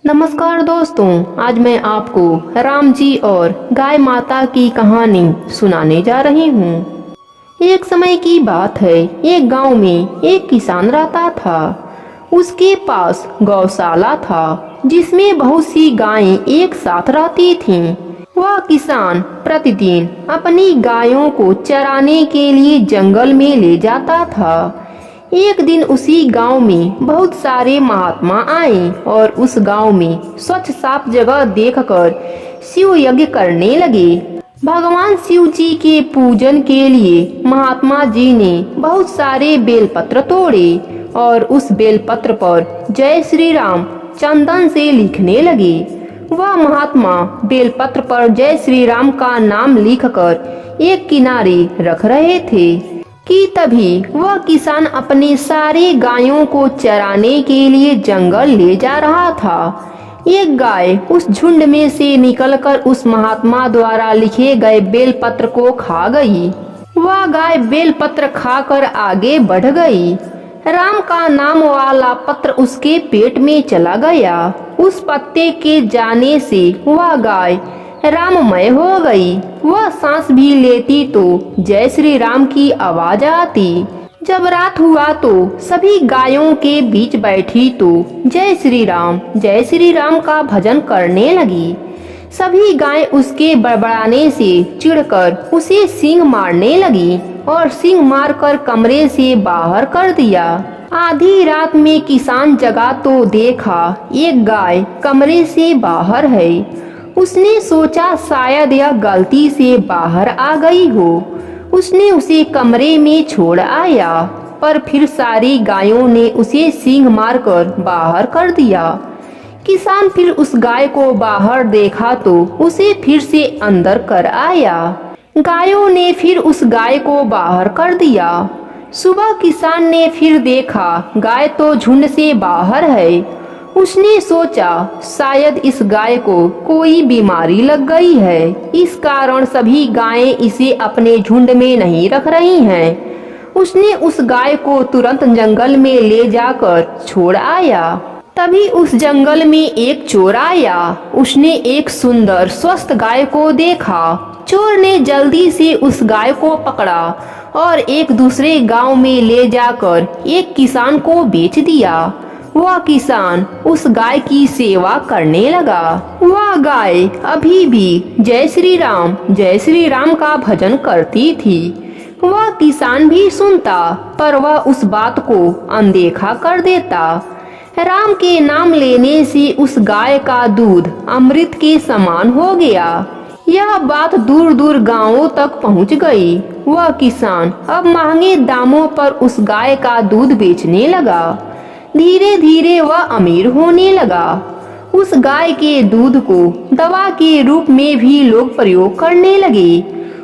नमस्कार दोस्तों, आज मैं आपको राम जी और गाय माता की कहानी सुनाने जा रही हूँ। एक समय की बात है, एक गांव में एक किसान रहता था। उसके पास गौशाला था जिसमें बहुत सी गायें एक साथ रहती थीं। वह किसान प्रतिदिन अपनी गायों को चराने के लिए जंगल में ले जाता था। एक दिन उसी गांव में बहुत सारे महात्मा आए और उस गांव में स्वच्छ साफ जगह देखकर शिव यज्ञ करने लगे। भगवान शिव जी के पूजन के लिए महात्मा जी ने बहुत सारे बेलपत्र तोड़े और उस बेलपत्र पर जय श्री राम चंदन से लिखने लगे। वह महात्मा बेलपत्र पर जय श्री राम का नाम लिखकर एक किनारे रख रहे थे कि तभी वह किसान अपने सारे गायों को चराने के लिए जंगल ले जा रहा था। एक गाय उस झुंड में से निकलकर उस महात्मा द्वारा लिखे गए बेलपत्र को खा गई। वह गाय बेलपत्र खाकर आगे बढ़ गई। राम का नाम वाला पत्र उसके पेट में चला गया। उस पत्ते के जाने से वह गाय राममय हो गई। वह सांस भी लेती तो जय श्री राम की आवाज आती। जब रात हुआ तो सभी गायों के बीच बैठी तो जय श्री राम का भजन करने लगी। सभी गायें उसके बड़बड़ाने से चिढ़कर उसे सींग मारने लगी और सींग मारकर कमरे से बाहर कर दिया। आधी रात में किसान जगा तो देखा एक गाय कमरे से बाहर है। उसने सोचा शायद यह गलती से बाहर आ गई हो। उसने उसे कमरे में छोड़ आया, पर फिर सारी गायों ने उसे सींग मारकर बाहर कर दिया। किसान फिर उस गाय को बाहर देखा तो उसे फिर से अंदर कर आया। गायों ने फिर उस गाय को बाहर कर दिया। सुबह किसान ने फिर देखा गाय तो झुंड से बाहर है। उसने सोचा शायद इस गाय को कोई बीमारी लग गई है, इस कारण सभी गायें इसे अपने झुंड में नहीं रख रही हैं। उसने उस गाय को तुरंत जंगल में ले जाकर छोड़ आया। तभी उस जंगल में एक चोर आया। उसने एक सुंदर स्वस्थ गाय को देखा। चोर ने जल्दी से उस गाय को पकड़ा और एक दूसरे गांव में ले जाकर एक किसान को बेच दिया। वह किसान उस गाय की सेवा करने लगा। वह गाय अभी भी जय श्री राम का भजन करती थी। वह किसान भी सुनता, पर वह उस बात को अनदेखा कर देता। राम के नाम लेने से उस गाय का दूध अमृत के समान हो गया। यह बात दूर दूर गांवों तक पहुंच गई। वह किसान अब महंगे दामों पर उस गाय का दूध बेचने लगा। धीरे धीरे वह अमीर होने लगा। उस गाय के दूध को दवा के रूप में भी लोग प्रयोग करने लगे।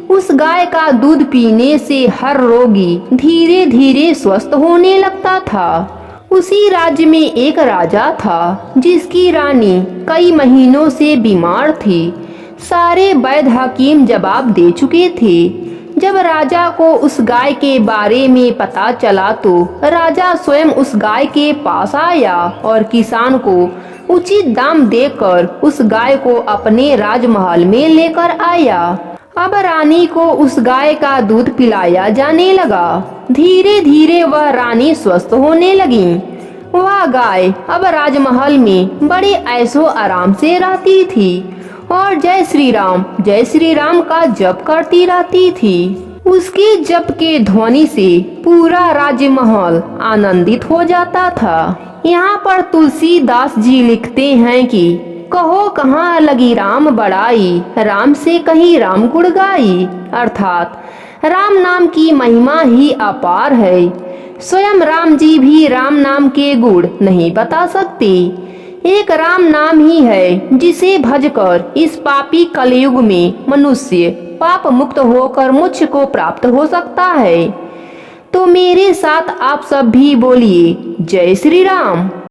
उस गाय का दूध पीने से हर रोगी धीरे धीरे स्वस्थ होने लगता था। उसी राज्य में एक राजा था जिसकी रानी कई महीनों से बीमार थी। सारे वैद्य हकीम जवाब दे चुके थे। जब राजा को उस गाय के बारे में पता चला तो राजा स्वयं उस गाय के पास आया और किसान को उचित दाम देकर उस गाय को अपने राजमहल में लेकर आया। अब रानी को उस गाय का दूध पिलाया जाने लगा। धीरे धीरे वह रानी स्वस्थ होने लगी। वह गाय अब राजमहल में बड़े ऐशो आराम से रहती थी और जय श्री राम का जप करती रहती थी। उसके जप के ध्वनि से पूरा राजमहल आनंदित हो जाता था। यहाँ पर तुलसीदास जी लिखते हैं कि कहो कहाँ लगी राम बड़ाई, राम से कहीं राम गुण गाई। अर्थात राम नाम की महिमा ही अपार है। स्वयं राम जी भी राम नाम के गुण नहीं बता सकते। एक राम नाम ही है जिसे भजकर इस पापी कलयुग में मनुष्य पाप मुक्त होकर मोक्ष को प्राप्त हो सकता है। तो मेरे साथ आप सब भी बोलिए जय श्री राम।